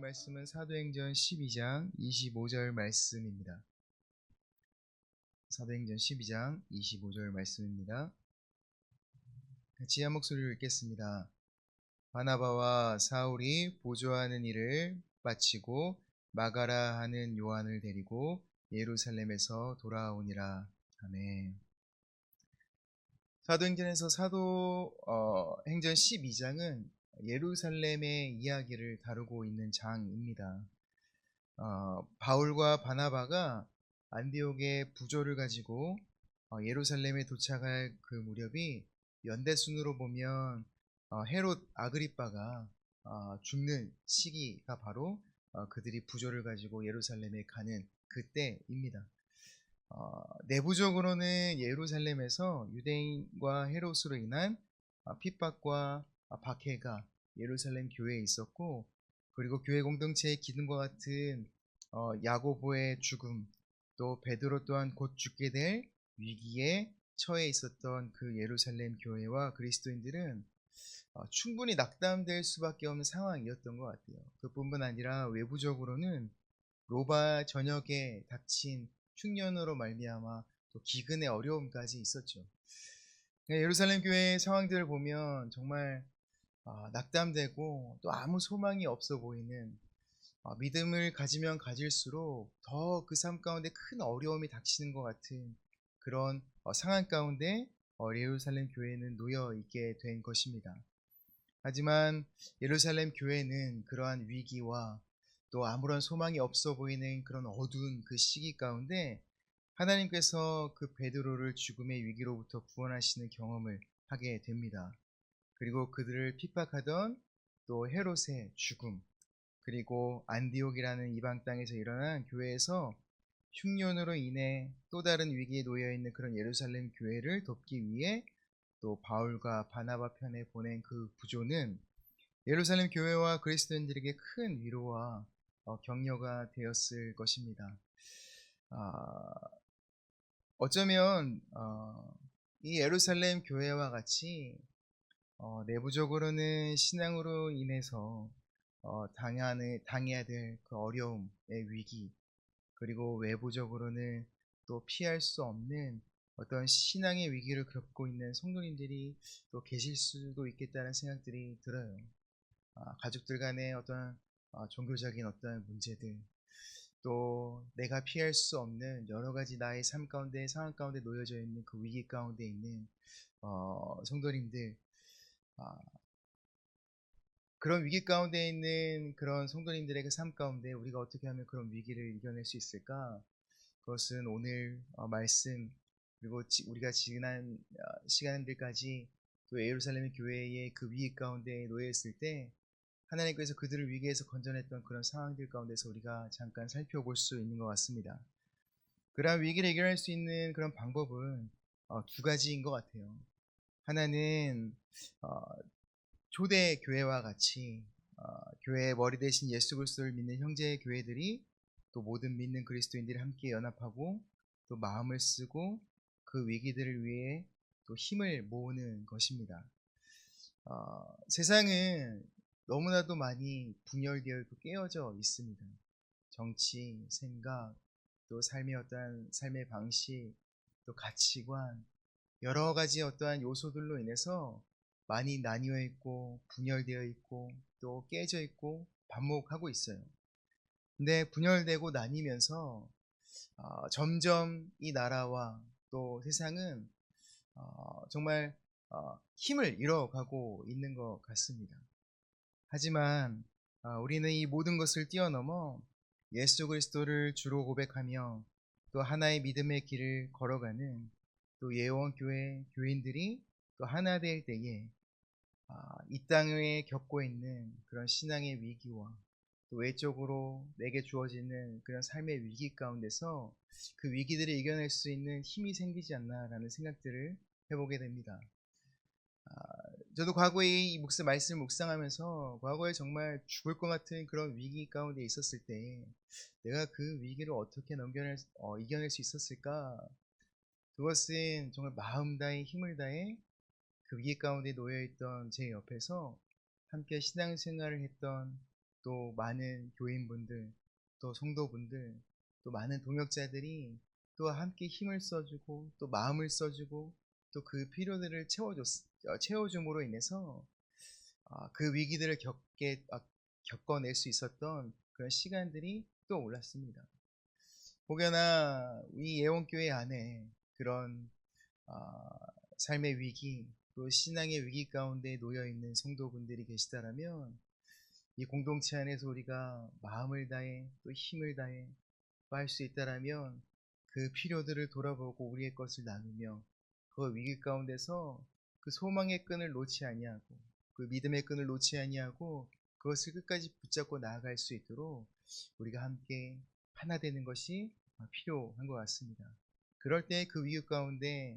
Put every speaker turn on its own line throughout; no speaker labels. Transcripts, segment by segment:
말씀은 사도행전 12장 25절 말씀입니다. 사도행전 12장 25절 말씀입니다. 같이 한 목소리로 읽겠습니다. 바나바와 사울이 보조하는 일을 마치고 마가라 하는 요한을 데리고 예루살렘에서 돌아오니라. 아멘. 사도행전에서 행전 12장은 예루살렘의 이야기를 다루고 있는 장입니다. 바울과 바나바가 안디옥의 부조를 가지고 예루살렘에 도착할 그 무렵이 연대순으로 보면 헤롯 아그리빠가 죽는 시기가 바로 그들이 부조를 가지고 예루살렘에 가는 그때입니다. 내부적으로는 예루살렘에서 유대인과 헤롯으로 인한 핍박과 박해가 예루살렘 교회에 있었고, 그리고 교회 공동체의 기둥과 같은 야고보의 죽음, 또 베드로 또한 곧 죽게 될 위기에 처해 있었던 그 예루살렘 교회와 그리스도인들은 충분히 낙담될 수밖에 없는 상황이었던 것 같아요. 그뿐만 아니라 외부적으로는 로마 전역에 닥친 흉년으로 말미암아 또 기근의 어려움까지 있었죠. 예루살렘 교회의 상황들을 보면 정말 낙담되고 또 아무 소망이 없어 보이는, 믿음을 가지면 가질수록 더 그 삶 가운데 큰 어려움이 닥치는 것 같은 그런 상황 가운데 예루살렘 교회는 놓여 있게 된 것입니다. 하지만 예루살렘 교회는 그러한 위기와 또 아무런 소망이 없어 보이는 그런 어두운 그 시기 가운데 하나님께서 그 베드로를 죽음의 위기로부터 구원하시는 경험을 하게 됩니다. 그리고 그들을 핍박하던 또 헤롯의 죽음, 그리고 안디옥이라는 이방 땅에서 일어난 교회에서 흉년으로 인해 또 다른 위기에 놓여 있는 그런 예루살렘 교회를 돕기 위해 또 바울과 바나바 편에 보낸 그 부조는 예루살렘 교회와 그리스도인들에게 큰 위로와 격려가 되었을 것입니다. 어쩌면 이 예루살렘 교회와 같이 내부적으로는 신앙으로 인해서 당해야 될 그 어려움의 위기, 그리고 외부적으로는 또 피할 수 없는 어떤 신앙의 위기를 겪고 있는 성도님들이 또 계실 수도 있겠다는 생각들이 들어요. 가족들 간의 어떤 종교적인 어떤 문제들, 또 내가 피할 수 없는 여러 가지 나의 삶 가운데, 상황 가운데 놓여져 있는 그 위기 가운데 있는 성도님들, 그런 위기 가운데 있는 그런 성도님들의 그 삶 가운데 우리가 어떻게 하면 그런 위기를 이겨낼 수 있을까? 그것은 오늘 말씀, 그리고 우리가 지난 시간들까지 또 예루살렘 교회의 그 위기 가운데 놓여 있을 때 하나님께서 그들을 위기에서 건져냈던 그런 상황들 가운데서 우리가 잠깐 살펴볼 수 있는 것 같습니다. 그러한 위기를 해결할 수 있는 그런 방법은 두 가지인 것 같아요. 하나는 초대 교회와 같이 교회의 머리 대신 예수 그리스도를 믿는 형제 교회들이 또 모든 믿는 그리스도인들이 함께 연합하고 또 마음을 쓰고 그 위기들을 위해 또 힘을 모으는 것입니다. 세상은 너무나도 많이 분열되어 있고 깨어져 있습니다. 정치, 생각, 또 삶의 어떠한 삶의 방식, 또 가치관, 여러 가지 어떠한 요소들로 인해서 많이 나뉘어 있고 분열되어 있고 또 깨져 있고 반목하고 있어요. 근데 분열되고 나뉘면서 점점 이 나라와 또 세상은 정말 힘을 잃어가고 있는 것 같습니다. 하지만 우리는 이 모든 것을 뛰어넘어 예수 그리스도를 주로 고백하며 또 하나의 믿음의 길을 걸어가는 또 예원교회 교인들이 또 하나 될 때에 이 땅에 겪고 있는 그런 신앙의 위기와 또 외적으로 내게 주어지는 그런 삶의 위기 가운데서 그 위기들을 이겨낼 수 있는 힘이 생기지 않나라는 생각들을 해보게 됩니다. 저도 과거에 이 말씀을 묵상하면서 과거에 정말 죽을 것 같은 그런 위기 가운데 있었을 때 내가 그 위기를 어떻게 이겨낼 수 있었을까? 그것은 정말 마음 다해 힘을 다해 그 위기 가운데 놓여있던 제 옆에서 함께 신앙생활을 했던 또 많은 교인분들, 또 성도분들, 또 많은 동역자들이 또 함께 힘을 써주고 또 마음을 써주고 또 그 필요들을 채워줌으로 인해서 그 위기들을 겪어낼 수 있었던 그런 시간들이 또 올랐습니다. 혹여나 이 예원교회 안에 그런 아, 삶의 위기 또 신앙의 위기 가운데 놓여 있는 성도분들이 계시다라면 이 공동체 안에서 우리가 마음을 다해 또 힘을 다해 할 수 있다라면 그 필요들을 돌아보고 우리의 것을 나누며 그 위기 가운데서 그 소망의 끈을 놓지 아니하고 그 믿음의 끈을 놓지 아니하고 그것을 끝까지 붙잡고 나아갈 수 있도록 우리가 함께 하나 되는 것이 필요한 것 같습니다. 그럴 때 그 위기 가운데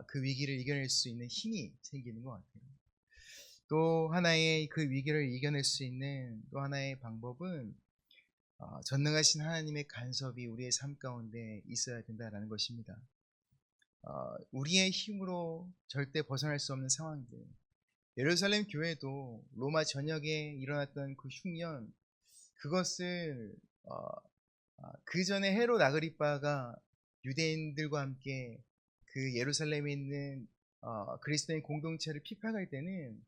그 위기를 이겨낼 수 있는 힘이 생기는 것 같아요. 또 하나의 그 위기를 이겨낼 수 있는 또 하나의 방법은 전능하신 하나님의 간섭이 우리의 삶 가운데 있어야 된다라는 것입니다. 우리의 힘으로 절대 벗어날 수 없는 상황들. 예루살렘 교회도 로마 전역에 일어났던 그 흉년, 그것을 그 전에 헤롯 아그리빠가 유대인들과 함께 그 예루살렘에 있는 그리스도인 공동체를 피파할 때는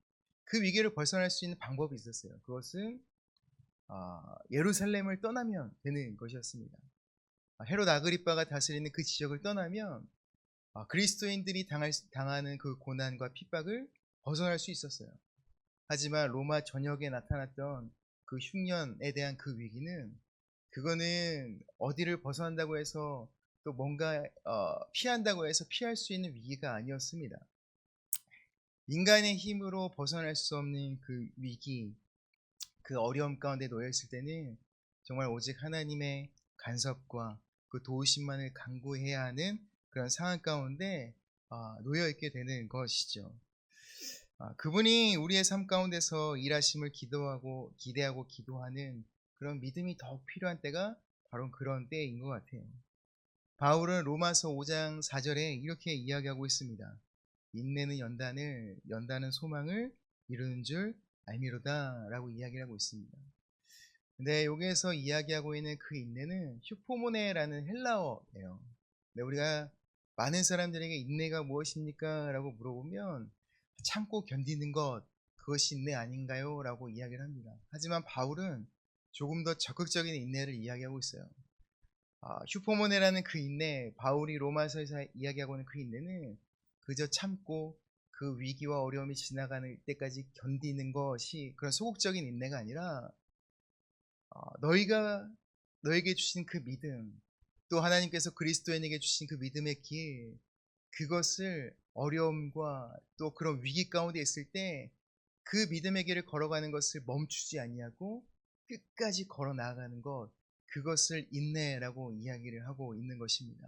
그 위기를 벗어날 수 있는 방법이 있었어요. 그것은 예루살렘을 떠나면 되는 것이었습니다. 헤롯 아그리빠가 다스리는 그 지역을 떠나면 그리스도인들이 당하는 그 고난과 핍박을 벗어날 수 있었어요. 하지만 로마 전역에 나타났던 그 흉년에 대한 그 위기는 그거는 어디를 벗어난다고 해서 또 뭔가 피한다고 해서 피할 수 있는 위기가 아니었습니다. 인간의 힘으로 벗어날 수 없는 그 위기, 그 어려움 가운데 놓여 있을 때는 정말 오직 하나님의 간섭과 그 도우심만을 간구해야 하는 그런 상황 가운데 놓여 있게 되는 것이죠. 그분이 우리의 삶 가운데서 일하심을 기대하고 기도하는 그런 믿음이 더욱 필요한 때가 바로 그런 때인 것 같아요. 바울은 로마서 5장 4절에 이렇게 이야기하고 있습니다. 인내는 연단은 소망을 이루는 줄 알미로다 라고 이야기를 하고 있습니다. 근데 여기에서 이야기하고 있는 그 인내는 휴포모네라는 헬라어예요. 근데 우리가 많은 사람들에게 인내가 무엇입니까? 라고 물어보면 참고 견디는 것, 그것이 인내 아닌가요? 라고 이야기를 합니다. 하지만 바울은 조금 더 적극적인 인내를 이야기하고 있어요. 휴포모네라는 그 인내, 바울이 로마서에서 이야기하고 있는 그 인내는 그저 참고 그 위기와 어려움이 지나가는 때까지 견디는 것이 그런 소극적인 인내가 아니라 너에게 주신 그 믿음, 또 하나님께서 그리스도인에게 주신 그 믿음의 길, 그것을 어려움과 또 그런 위기 가운데 있을 때 그 믿음의 길을 걸어가는 것을 멈추지 아니하고 끝까지 걸어 나아가는 것, 그것을 인내라고 이야기를 하고 있는 것입니다.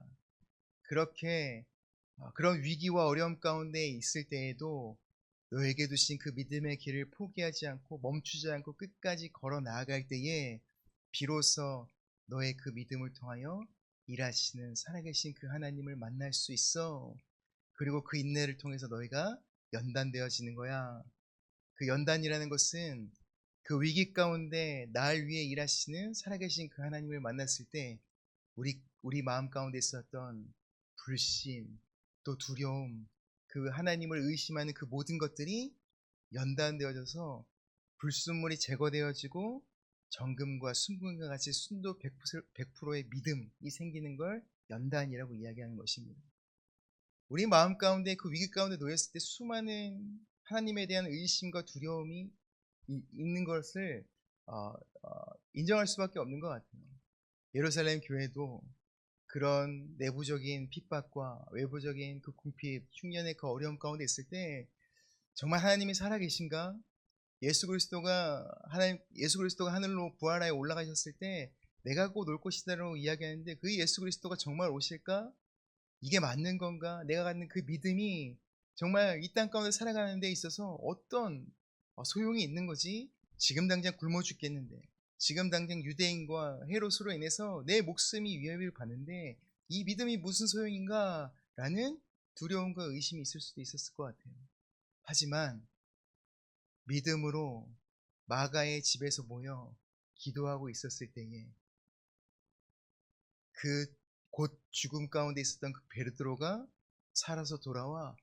그렇게 그런 위기와 어려움 가운데 있을 때에도 너에게 두신 그 믿음의 길을 포기하지 않고 멈추지 않고 끝까지 걸어 나아갈 때에 비로소 너의 그 믿음을 통하여 일하시는 살아계신 그 하나님을 만날 수 있어. 그리고 그 인내를 통해서 너희가 연단되어지는 거야. 그 연단이라는 것은 그 위기 가운데 날 위해 일하시는 살아계신 그 하나님을 만났을 때 우리 마음 가운데 있었던 불신, 또 두려움, 그 하나님을 의심하는 그 모든 것들이 연단되어져서 불순물이 제거되어지고 정금과 순금과 같이 순도 100%의 믿음이 생기는 걸 연단이라고 이야기하는 것입니다. 우리 마음 가운데 그 위기 가운데 놓였을 때 수많은 하나님에 대한 의심과 두려움이 있는 것을 인정할 수밖에 없는 것 같아요. 예루살렘 교회도 그런 내부적인 핍박과 외부적인 그 궁핍, 흉년의 그 어려움 가운데 있을 때 정말 하나님이 살아계신가? 예수 그리스도가 하늘로 부활하여 올라가셨을 때 내가 곧 올 것이다라고 이야기하는데 그 예수 그리스도가 정말 오실까? 이게 맞는 건가? 내가 갖는 그 믿음이 정말 이 땅 가운데 살아가는 데 있어서 어떤 소용이 있는 거지? 지금 당장 굶어 죽겠는데, 지금 당장 유대인과 헤롯으로 인해서 내 목숨이 위협을 받는데 이 믿음이 무슨 소용인가? 라는 두려움과 의심이 있을 수도 있었을 것 같아요. 하지만 믿음으로 마가의 집에서 모여 기도하고 있었을 때에 그 곧 죽음 가운데 있었던 그 베드로가 살아서 돌아와,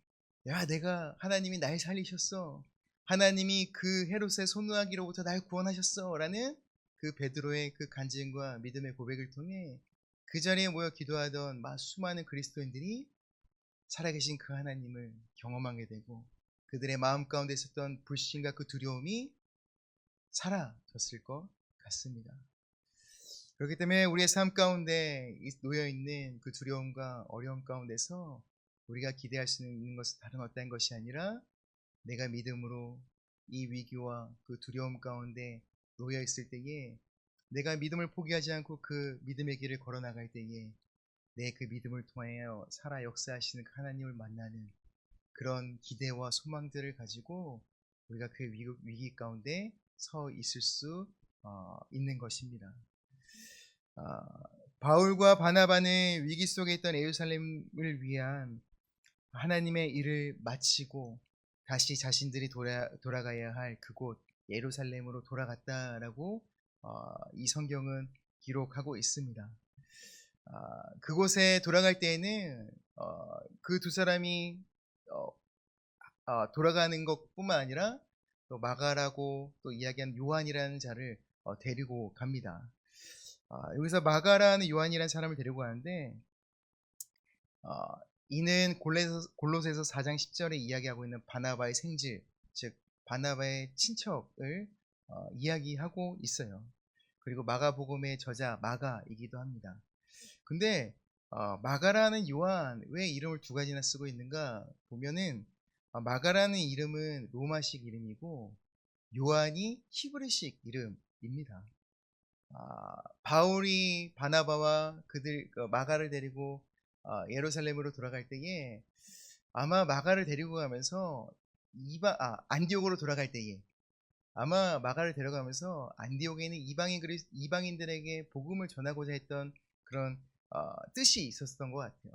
야, 내가 하나님이 날 살리셨어. 하나님이 그 헤롯의 손노하기로부터 날 구원하셨어. 라는 그 베드로의 그 간증과 믿음의 고백을 통해 그 자리에 모여 기도하던 수많은 그리스도인들이 살아계신 그 하나님을 경험하게 되고 그들의 마음 가운데 있었던 불신과 그 두려움이 사라졌을 것 같습니다. 그렇기 때문에 우리의 삶 가운데 놓여있는 그 두려움과 어려움 가운데서 우리가 기대할 수 있는 것은 다른 어떤 것이 아니라 내가 믿음으로 이 위기와 그 두려움 가운데 놓여있을 때에 내가 믿음을 포기하지 않고 그 믿음의 길을 걸어나갈 때에 내 그 믿음을 통하여 살아 역사하시는 그 하나님을 만나는 그런 기대와 소망들을 가지고 우리가 그 위기 가운데 서 있을 수 있는 것입니다. 바울과 바나바는 위기 속에 있던 예루살렘을 위한 하나님의 일을 마치고 다시 자신들이 돌아가야 할 그곳 예루살렘으로 돌아갔다라고 이 성경은 기록하고 있습니다. 그곳에 돌아갈 때에는 그 두 사람이 돌아가는 것뿐만 아니라 또 마가라고 또 이야기한 요한이라는 자를 데리고 갑니다. 여기서 마가라는 요한이라는 사람을 데리고 가는데 이는 골로새서 4장 10절에 이야기하고 있는 바나바의 생질, 즉 바나바의 친척을 이야기하고 있어요. 그리고 마가복음의 저자 마가이기도 합니다. 근데 마가라는 요한 왜 이름을 두 가지나 쓰고 있는가 보면은 마가라는 이름은 로마식 이름이고 요한이 히브리식 이름입니다. 바울이 바나바와 마가를 데리고 예루살렘으로 돌아갈 때에 아마 마가를 데리고 가면서 안디옥으로 돌아갈 때에 아마 마가를 데려가면서 안디옥에 있는 이방인들에게 복음을 전하고자 했던 그런 뜻이 있었던 것 같아요.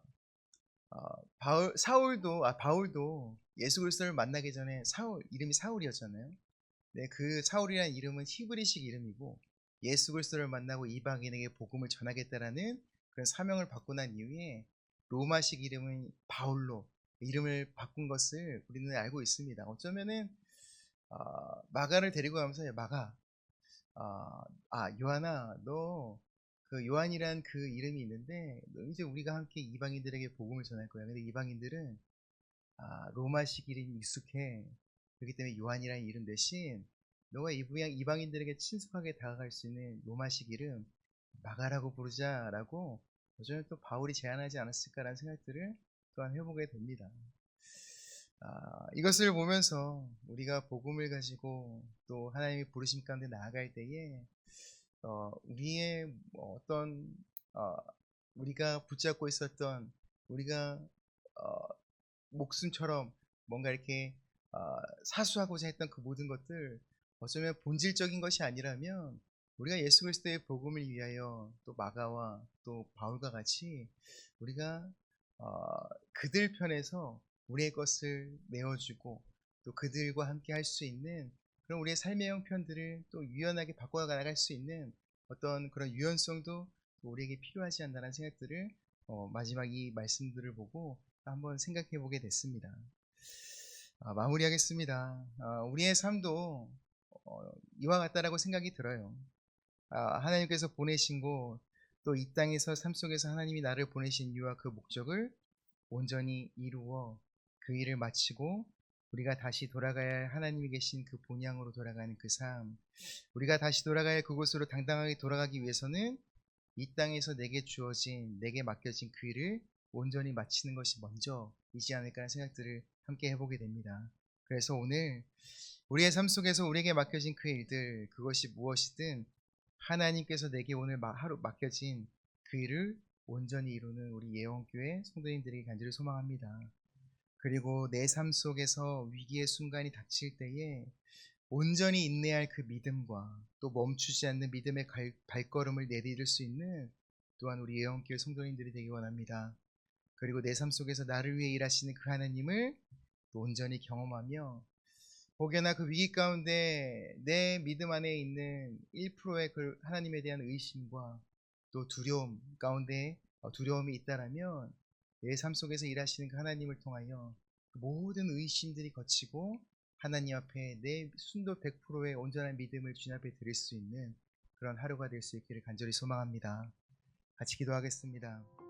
바울도 예수 그리스도를 만나기 전에 이름이 사울이었잖아요. 네, 그 사울이라는 이름은 히브리식 이름이고 예수 그리스도를 만나고 이방인에게 복음을 전하겠다라는 그런 사명을 받고 난 이후에 로마식 이름은 바울로 이름을 바꾼 것을 우리는 알고 있습니다. 어쩌면은 마가를 데리고 가면서 마가, 요한아, 너 그 요한이란 그 이름이 있는데 너 이제 우리가 함께 이방인들에게 복음을 전할 거야. 근데 이방인들은 로마식 이름이 익숙해. 그렇기 때문에 요한이라는 이름 대신 너가 이방인들에게 친숙하게 다가갈 수 있는 로마식 이름 마가라고 부르자라고 어쩌면 또 바울이 제안하지 않았을까라는 생각들을 또한 해보게 됩니다. 이것을 보면서 우리가 복음을 가지고 또 하나님의 부르심 가운데 나아갈 때에 우리의 어떤 우리가 붙잡고 있었던 우리가 목숨처럼 뭔가 이렇게 사수하고자 했던 그 모든 것들 어쩌면 본질적인 것이 아니라면 우리가 예수 그리스도의 복음을 위하여 또 마가와 또 바울과 같이 우리가 그들 편에서 우리의 것을 내어주고 또 그들과 함께 할 수 있는 그런 우리의 삶의 형편들을 또 유연하게 바꿔 나갈 수 있는 어떤 그런 유연성도 우리에게 필요하지 않나라는 생각들을 마지막 이 말씀들을 보고 한번 생각해 보게 됐습니다. 마무리하겠습니다. 우리의 삶도 이와 같다라고 생각이 들어요. 하나님께서 보내신 곳, 또 이 땅에서 삶 속에서 하나님이 나를 보내신 이유와 그 목적을 온전히 이루어 그 일을 마치고 우리가 다시 돌아가야 할 하나님이 계신 그 본향으로 돌아가는 그 삶, 우리가 다시 돌아가야 할 그곳으로 당당하게 돌아가기 위해서는 이 땅에서 내게 맡겨진 그 일을 온전히 마치는 것이 먼저이지 않을까 하는 생각들을 함께 해보게 됩니다. 그래서 오늘 우리의 삶 속에서 우리에게 맡겨진 그 일들, 그것이 무엇이든 하나님께서 내게 오늘 하루 맡겨진 그 일을 온전히 이루는 우리 예원교회 성도님들에게 간절히 소망합니다. 그리고 내 삶 속에서 위기의 순간이 닥칠 때에 온전히 인내할 그 믿음과 또 멈추지 않는 믿음의 발걸음을 내디딜 수 있는 또한 우리 예언교회 성도님들이 되기 원합니다. 그리고 내 삶 속에서 나를 위해 일하시는 그 하나님을 또 온전히 경험하며 혹여나 그 위기 가운데 내 믿음 안에 있는 1%의 그 하나님에 대한 의심과 또 두려움 가운데 두려움이 있다라면 내 삶 속에서 일하시는 그 하나님을 통하여 그 모든 의심들이 거치고 하나님 앞에 내 순도 100%의 온전한 믿음을 주님 앞에 드릴 수 있는 그런 하루가 될 수 있기를 간절히 소망합니다. 같이 기도하겠습니다.